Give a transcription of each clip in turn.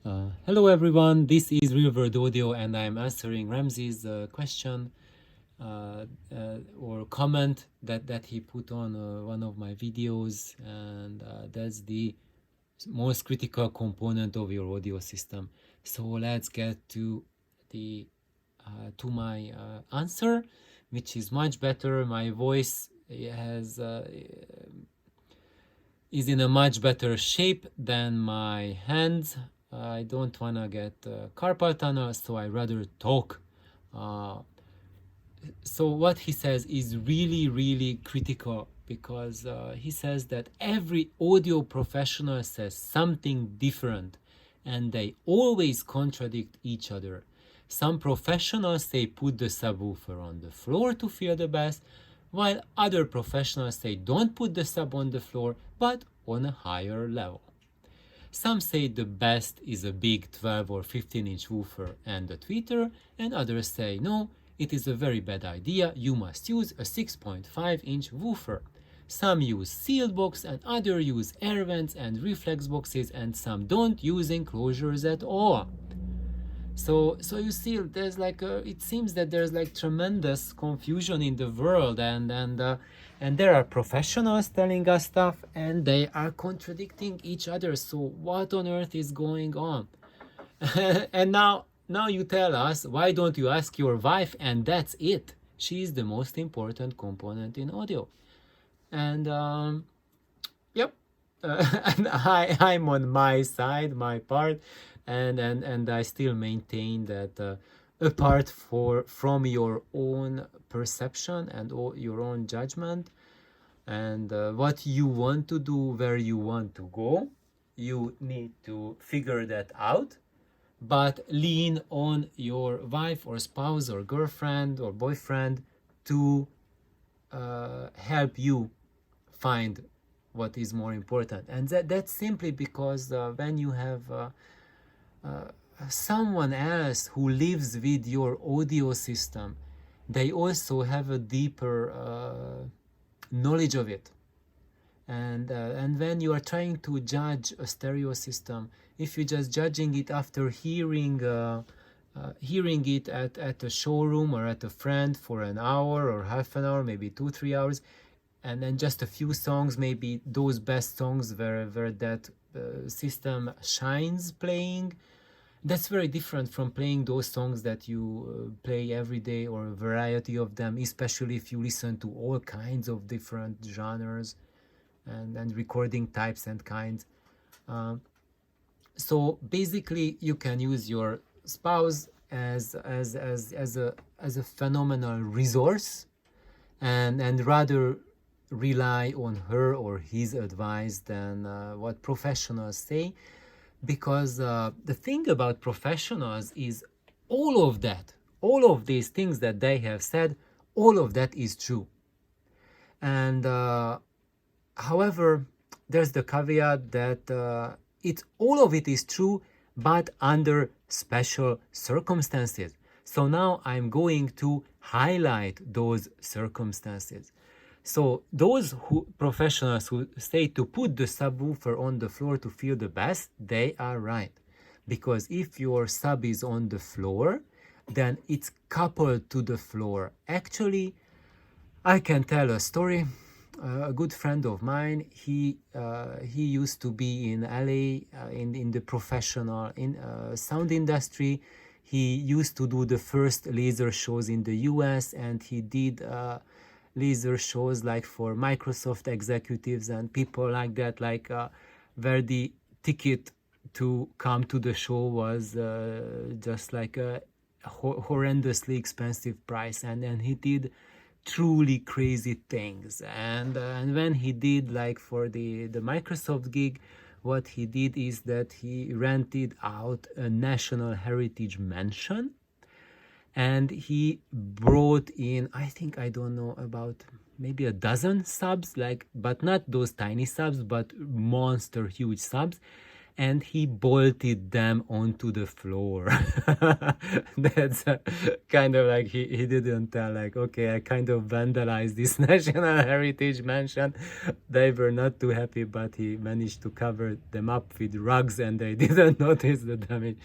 Hello everyone, this is Real World Audio and I'm answering Ramsey's question or comment that he put on one of my videos, and that's the most critical component of your audio system. So let's get to the to my answer, which is much better. My voice has is in a much better shape than my hands. I don't want to get carpal tunnel, so I rather talk. Uh, so what he says is really critical, because he says that every audio professional says something different and they always contradict each other. Some professionals say put the subwoofer on the floor to feel the bass, while other professionals say don't put the sub on the floor but on a higher level. Some say the best is a big 12 or 15-inch woofer and a tweeter, and others say no, it is a very bad idea, you must use a 6.5-inch woofer. Some use sealed box and others use air vents and reflex boxes, and some don't use enclosures at all. So you see, there's like it seems that there's like tremendous confusion in the world, and there are professionals telling us stuff and they are contradicting each other. So what on earth is going on? And now you tell us, why don't you ask your wife, and that's it. She is the most important component in audio. And yep. And I'm on my side, my part, and I still maintain that apart from your own perception and your own judgment, and what you want to do, where you want to go, you need to figure that out, but lean on your wife or spouse or girlfriend or boyfriend to help you find what is more important. And that's simply because when you have someone else who lives with your audio system, they also have a deeper knowledge of it. And when you are trying to judge a stereo system, if you're just judging it after hearing it at a showroom or at a friend for an hour or half an hour, maybe 2-3 hours, and then just a few songs, maybe those best songs where that system shines playing, that's very different from playing those songs that you play every day, or a variety of them, especially if you listen to all kinds of different genres and recording types and kinds. So basically you can use your spouse as a phenomenal resource, and rather rely on her or his advice than what professionals say, because the thing about professionals is all of these things that they have said, all of that is true. And however, there's the caveat that all of it is true, but under special circumstances. So now I'm going to highlight those circumstances. So those professionals who say to put the subwoofer on the floor to feel the bass, they are right. Because if your sub is on the floor, then it's coupled to the floor. Actually, I can tell a story. A good friend of mine, he used to be in LA in the professional sound industry. He used to do the first laser shows in the US, and he did laser shows like for Microsoft executives and people like that, like where the ticket to come to the show was just like a horrendously expensive price, and he did truly crazy things. And when he did, like for the Microsoft gig, what he did is that he rented out a national heritage mansion, and he brought in, I think, I don't know, about maybe a dozen subs, like, but not those tiny subs, but monster huge subs. and he bolted them onto the floor. That's kind of like he didn't tell, like, okay, I kind of vandalized this National Heritage Mansion. They were not too happy, but he managed to cover them up with rugs and they didn't notice the damage.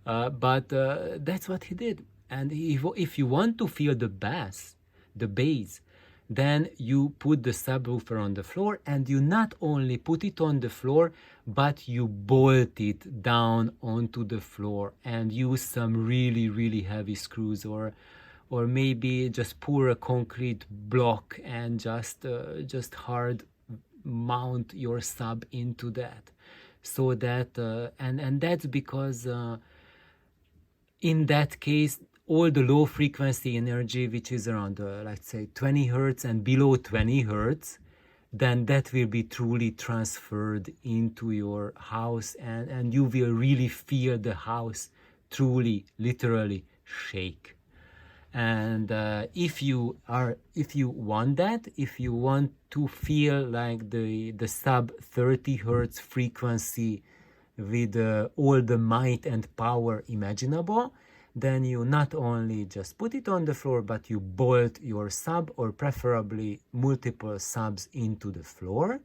But that's what he did. And if you want to feel the bass, then you put the subwoofer on the floor, and you not only put it on the floor, but you bolt it down onto the floor and use some really, really heavy screws, or maybe just pour a concrete block and just hard mount your sub into that, so that and that's because in that case, all the low frequency energy, which is around, let's say, 20 hertz and below 20 hertz, then that will be truly transferred into your house, and you will really feel the house truly, literally shake. And if you want that, if you want to feel like the sub 30 hertz frequency with all the might and power imaginable, then you not only just put it on the floor, but you bolt your sub, or preferably multiple subs, into the floor.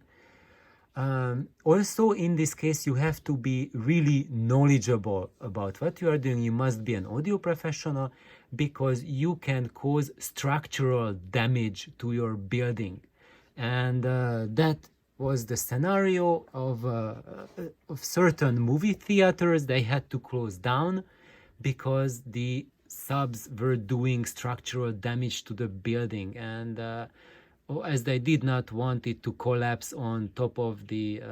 Also, in this case, you have to be really knowledgeable about what you are doing. You must be an audio professional, because you can cause structural damage to your building. And that was the scenario of certain movie theaters. They had to close down because the subs were doing structural damage to the building, and as they did not want it to collapse on top of the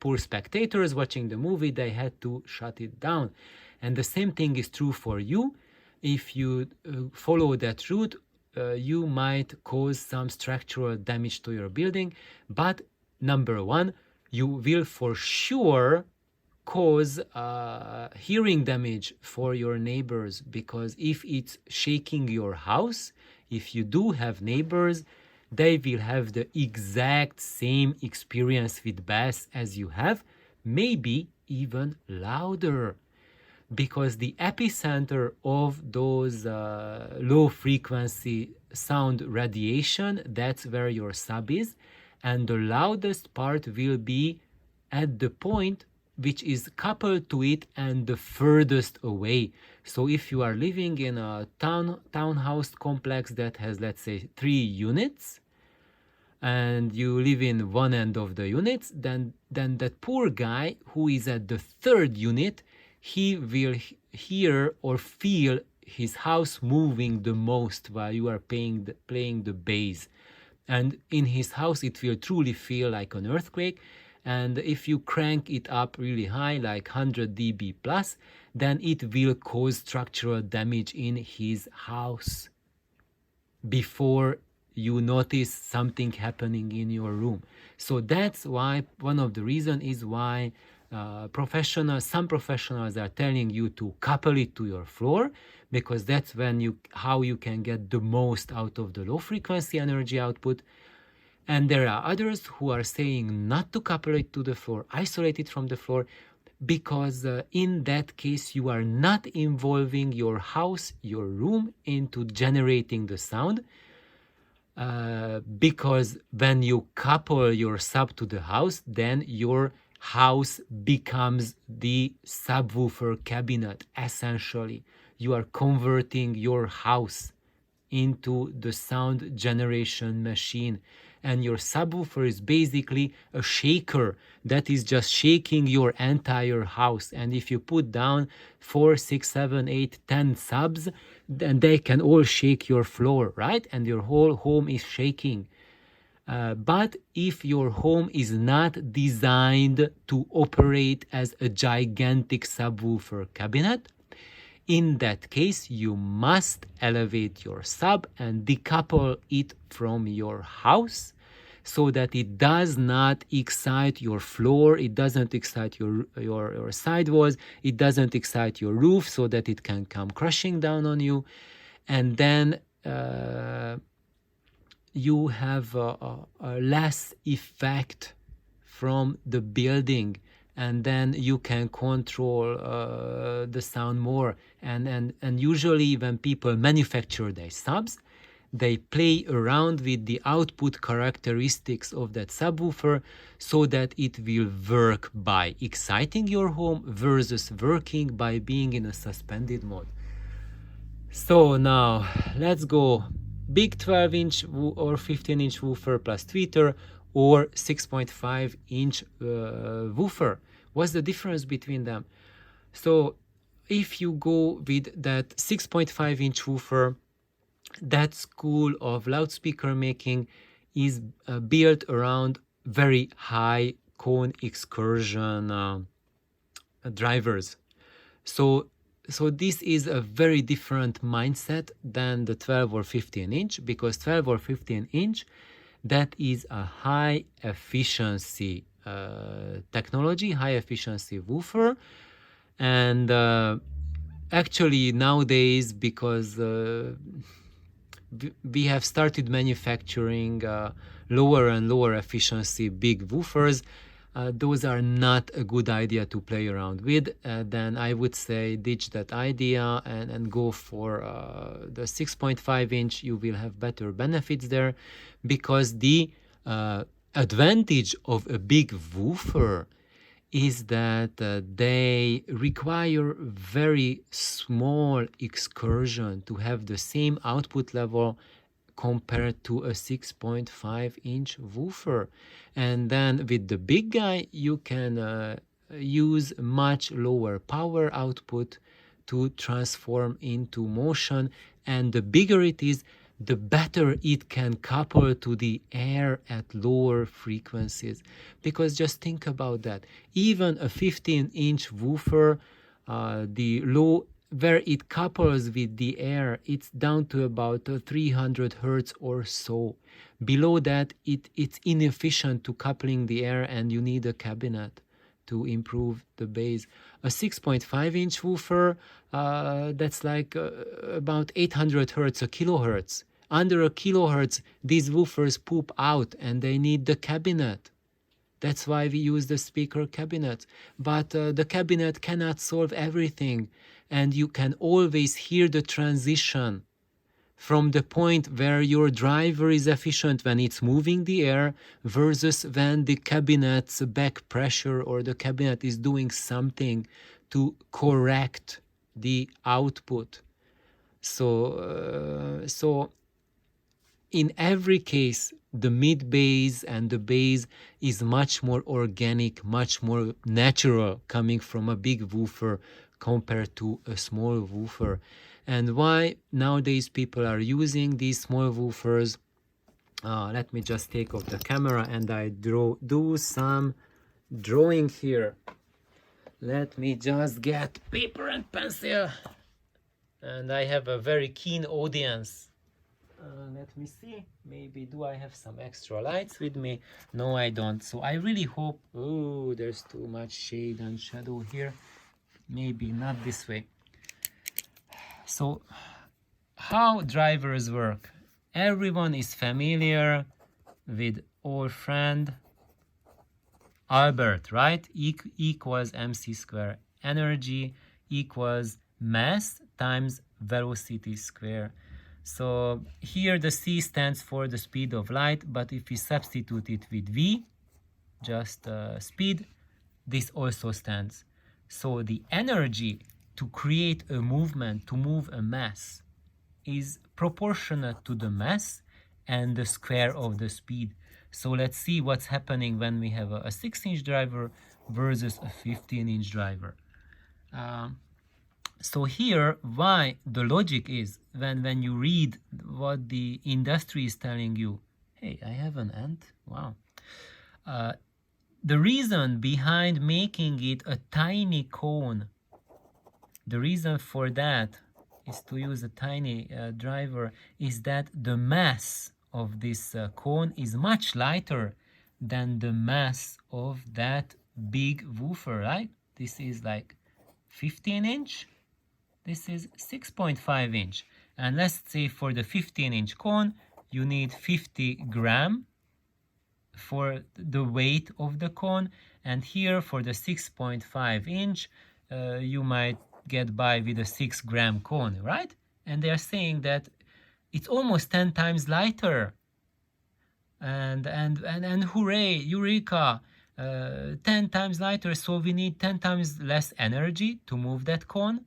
poor spectators watching the movie, they had to shut it down. And the same thing is true for you. If you follow that route, you might cause some structural damage to your building, but number one, you will for sure cause hearing damage for your neighbors, because if it's shaking your house, if you do have neighbors, they will have the exact same experience with bass as you have, maybe even louder, because the epicenter of those low frequency sound radiation, that's where your sub is, and the loudest part will be at the point which is coupled to it and the furthest away. So if you are living in a townhouse complex that has, let's say, 3 units, and you live in one end of the units, then that poor guy who is at the 3rd unit, he will hear or feel his house moving the most while you are playing the bass. And in his house, it will truly feel like an earthquake. And if you crank it up really high, like 100 dB plus, then it will cause structural damage in his house before you notice something happening in your room. So that's why, one of the reasons is why some professionals are telling you to couple it to your floor, because that's how you can get the most out of the low frequency energy output. And there are others who are saying not to couple it to the floor, isolate it from the floor, because in that case you are not involving your house, your room, into generating the sound. Because when you couple your sub to the house, then your house becomes the subwoofer cabinet, essentially. You are converting your house into the sound generation machine. And your subwoofer is basically a shaker that is just shaking your entire house. And if you put down 4, 6, 7, 8, 10 subs, then they can all shake your floor, right? And your whole home is shaking. But if your home is not designed to operate as a gigantic subwoofer cabinet, in that case, you must elevate your sub and decouple it from your house, so that it does not excite your floor, it doesn't excite your sidewalls, it doesn't excite your roof, so that it can come crashing down on you. And then you have a less effect from the building, and then you can control the sound more. And usually when people manufacture their subs, they play around with the output characteristics of that subwoofer so that it will work by exciting your home versus working by being in a suspended mode. So now let's go big 12-inch or 15-inch woofer plus tweeter or 6.5-inch woofer. What's the difference between them? So if you go with that 6.5-inch woofer, that school of loudspeaker making is built around very high cone excursion drivers. So this is a very different mindset than the 12 or 15 inch, because 12 or 15 inch, that is a high efficiency technology, high efficiency woofer. And actually nowadays, because we have started manufacturing lower and lower efficiency big woofers, those are not a good idea to play around with. Then I would say ditch that idea and go for the 6.5 inch. You will have better benefits there, because the advantage of a big woofer is that they require very small excursion to have the same output level compared to a 6.5-inch woofer. And then with the big guy, you can use much lower power output to transform into motion. And the bigger it is, the better it can couple to the air at lower frequencies. Because just think about that. Even a 15-inch woofer, the low, where it couples with the air, it's down to about 300 hertz or so. Below that, it's inefficient to coupling the air, and you need a cabinet to improve the bass. A 6.5-inch woofer, that's like about 800 hertz, a kilohertz. Under a kilohertz, these woofers poop out and they need the cabinet. That's why we use the speaker cabinet. But the cabinet cannot solve everything. And you can always hear the transition from the point where your driver is efficient when it's moving the air versus when the cabinet's back pressure or the cabinet is doing something to correct the output. So in every case, the mid bass and the bass is much more organic, much more natural coming from a big woofer compared to a small woofer. And why nowadays people are using these small woofers? Let me just take off the camera and I do some drawing here. Let me just get paper and pencil. And I have a very keen audience. Let me see. Maybe do I have some extra lights with me? No, I don't. So I really hope... Oh, there's too much shade and shadow here. Maybe not this way. So how drivers work? Everyone is familiar with our friend Albert, right? E equals mc square. Energy equals mass times velocity square. So here the c stands for the speed of light, but if we substitute it with v, just speed, this also stands. So the energy to create a movement, to move a mass, is proportionate to the mass and the square of the speed. So let's see what's happening when we have a 6-inch driver versus a 15-inch driver. So here, why the logic is, when you read what the industry is telling you, hey, I have an ant, wow. The reason behind making it a tiny cone, the reason for that is to use a tiny driver, is that the mass of this cone is much lighter than the mass of that big woofer, right? This is like 15-inch. This is 6.5-inch. And let's say for the 15-inch cone, you need 50 gram for the weight of the cone. And here for the 6.5 inch, you might get by with a 6-gram cone, right? And they are saying that it's almost 10 times lighter. And hooray, eureka, 10 times lighter, so we need 10 times less energy to move that cone,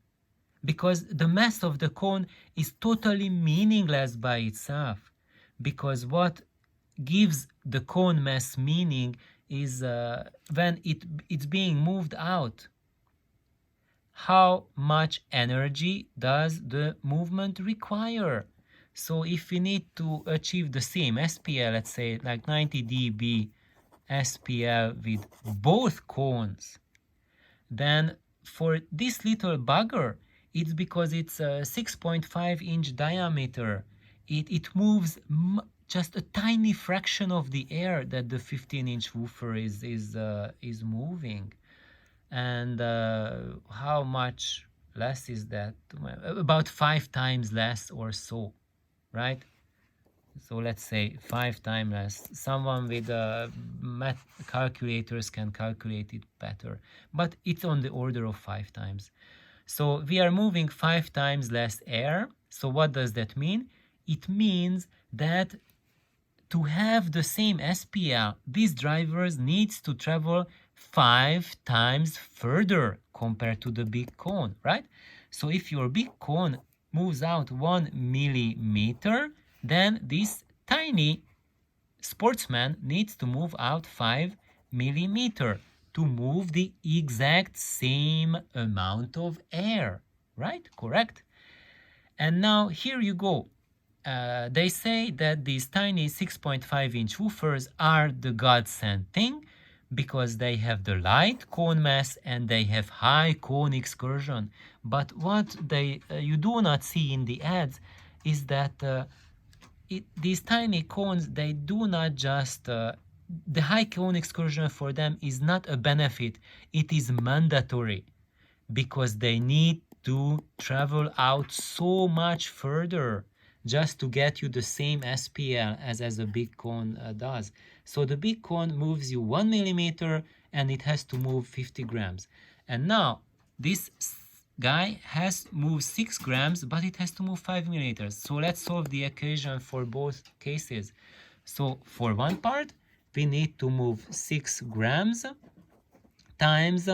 because the mass of the cone is totally meaningless by itself, because what gives the cone mass meaning is when it's being moved out. How much energy does the movement require? So if we need to achieve the same SPL, let's say like 90 dB SPL with both cones, then for this little bugger, it's because it's a 6.5 inch diameter. It moves just a tiny fraction of the air that the 15-inch woofer is moving. And how much less is that? About 5 times less or so, right? So let's say 5 times less. Someone with math calculators can calculate it better, but it's on the order of 5 times. So we are moving 5 times less air. So what does that mean? It means that to have the same SPL, these drivers needs to travel 5 times further compared to the big cone, right? So if your big cone moves out 1 millimeter, then this tiny sportsman needs to move out 5 millimeter to move the exact same amount of air, right? Correct? And now here you go. They say that these tiny 6.5 inch woofers are the godsend thing because they have the light cone mass and they have high cone excursion. But what you do not see in the ads is that these tiny cones, they do not just the high cone excursion for them is not a benefit, it is mandatory, because they need to travel out so much further just to get you the same SPL as a big cone does. So the big cone moves you 1 millimeter and it has to move 50 grams. And now this guy has moved 6 grams, but it has to move 5 millimeters. So let's solve the equation for both cases. So for one part, we need to move 6 grams times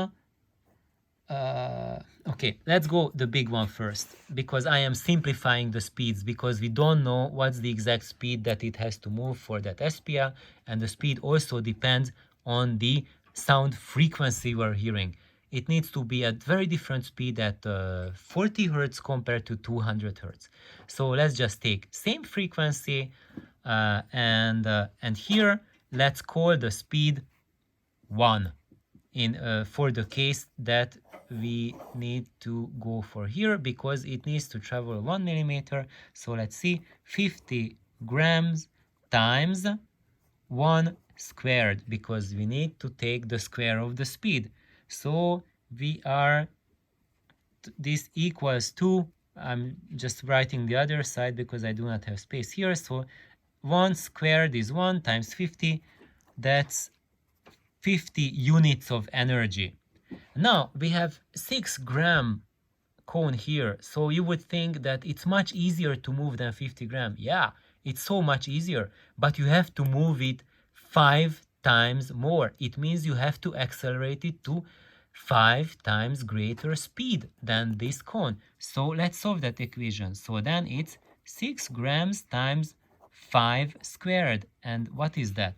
okay, let's go the big one first, because I am simplifying the speeds, because we don't know what's the exact speed that it has to move for that SPL, and the speed also depends on the sound frequency we're hearing. It needs to be at very different speed at 40 hertz compared to 200 hertz. So let's just take same frequency and here let's call the speed 1 in for the case that we need to go for here, because it needs to travel 1 millimeter. So let's see, 50 grams times 1 squared, because we need to take the square of the speed. So we are, this equals to, I'm just writing the other side because I do not have space here. So 1 squared is 1 times 50, that's 50 units of energy. Now we have 6 gram cone here, so you would think that it's much easier to move than 50 gram. Yeah, it's so much easier, but you have to move it 5 times more. It means you have to accelerate it to 5 times greater speed than this cone. So let's solve that equation. So then it's 6 grams times 5 squared. And what is that?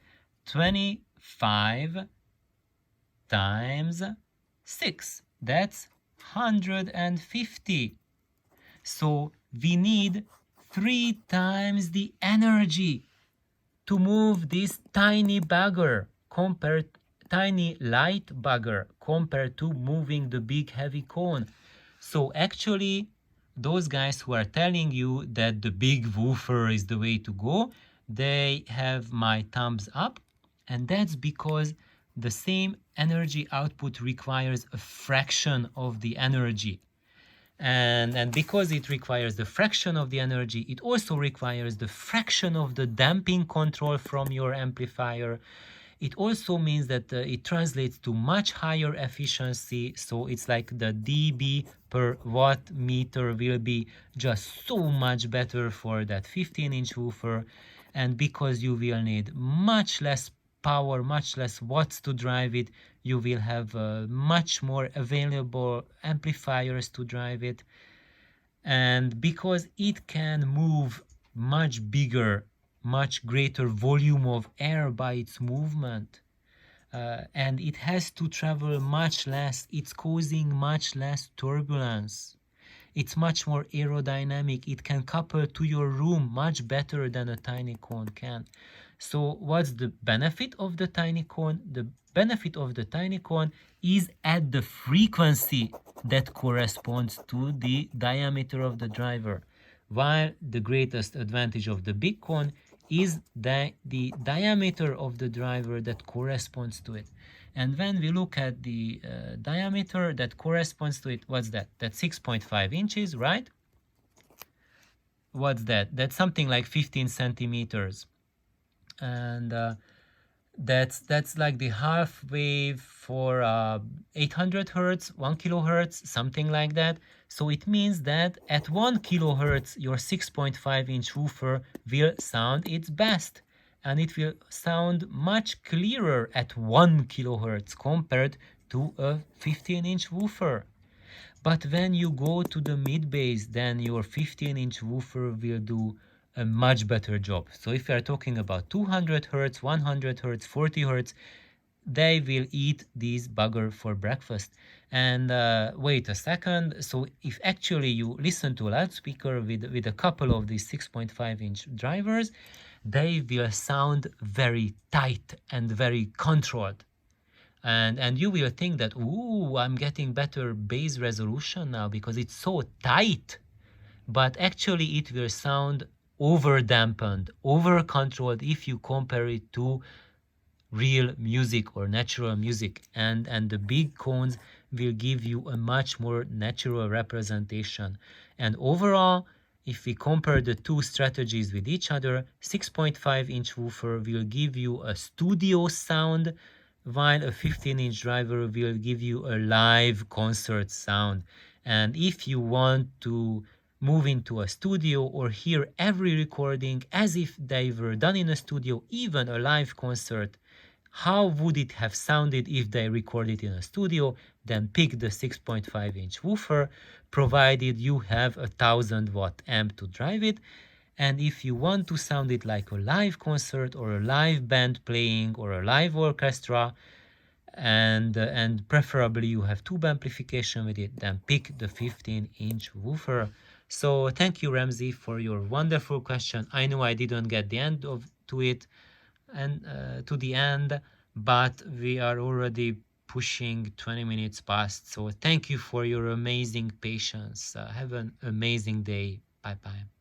25 times 6. That's 150. So we need 3 times the energy to move this tiny bugger, tiny light bugger, compared to moving the big heavy cone. So actually, those guys who are telling you that the big woofer is the way to go, they have my thumbs up, and that's because the same energy output requires a fraction of the energy. And because it requires the fraction of the energy, it also requires the fraction of the damping control from your amplifier. It also means that it translates to much higher efficiency. So it's like the dB per watt meter will be just so much better for that 15-inch woofer. And because you will need much less power, much less watts to drive it, you will have much more available amplifiers to drive it. And because it can move much bigger, much greater volume of air by its movement, and it has to travel much less, it's causing much less turbulence. It's much more aerodynamic. It can couple to your room much better than a tiny cone can. So what's the benefit of the tiny cone? The benefit of the tiny cone is at the frequency that corresponds to the diameter of the driver, while the greatest advantage of the big cone is the diameter of the driver that corresponds to it. And when we look at the diameter that corresponds to it, what's that? That's 6.5 inches, right? What's that? That's something like 15 centimeters. And that's like the half wave for 800 hertz, 1 kilohertz, something like that. So it means that at 1 kilohertz, your 6.5-inch woofer will sound its best. And it will sound much clearer at 1 kilohertz compared to a 15-inch woofer. But when you go to the mid bass, then your 15-inch woofer will do a much better job. So if you are talking about 200 hertz, 100 hertz, 40 hertz, they will eat these bugger for breakfast. And wait a second. So if actually you listen to a loudspeaker with a couple of these 6.5-inch drivers, they will sound very tight and very controlled. And you will think that, ooh, I'm getting better bass resolution now because it's so tight. But actually it will sound over dampened, over controlled if you compare it to real music or natural music. And the big cones will give you a much more natural representation. And overall, if we compare the two strategies with each other, 6.5-inch woofer will give you a studio sound, while a 15-inch driver will give you a live concert sound. And if you want to move into a studio or hear every recording as if they were done in a studio, even a live concert, how would it have sounded if they recorded in a studio? Then pick the 6.5-inch woofer, provided you have a 1000-watt amp to drive it. And if you want to sound it like a live concert or a live band playing or a live orchestra, and preferably you have tube amplification with it, then pick the 15-inch woofer. So thank you, Ramsey, for your wonderful question. I know I didn't get the end of to it and to the end, but we are already pushing 20 minutes past. So thank you for your amazing patience. Have an amazing day. Bye bye.